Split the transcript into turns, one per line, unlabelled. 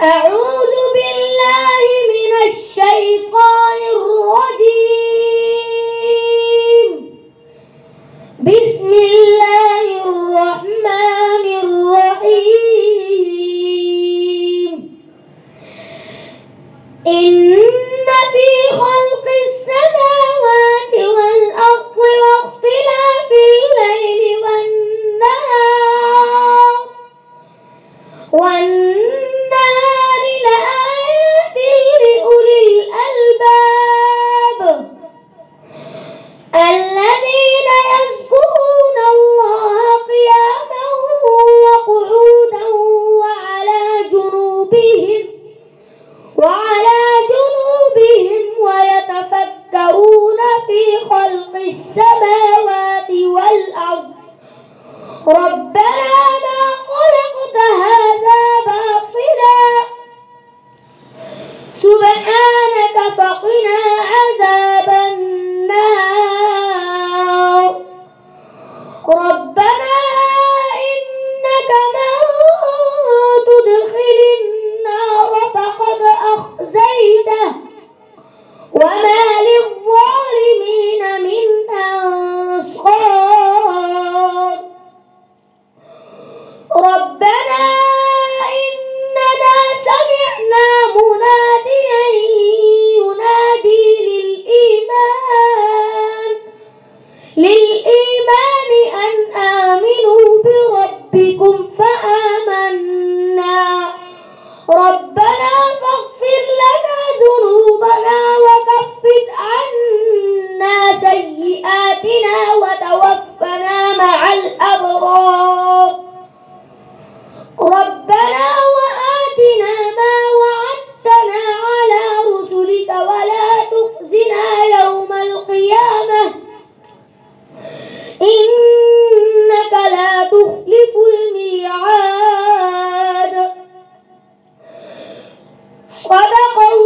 أعوذ بالله من الشيطان الرجيم. بسم الله الرحمن الرحيم. إن في خلق السماوات والأرض واختلاف الليل والنهار لآيات لأولي الألباب الذين يذكرون الله قياما وقعودا وعلى جنوبهم ويتفكرون في خلق السماوات والأرض ربنا ما خلقت هذا باطلا سبحانك فقنا عذاب النار. ربنا إنك من تدخل النار فقد أخزيته وما للظالمين من أنصار. ربنا إننا سمعنا مناديا ينادي للإيمان أن آمنوا بربكم فآمنا. ربنا فاغفر لنا ذنوبنا وكفر عنا سيئاتنا وتوفنا مع الأبرار. ربنا وآتنا ما وعدتنا على رسلك ولا تخزنا يوم القيامة إنك لا تخلف الميعاد. صدق الله.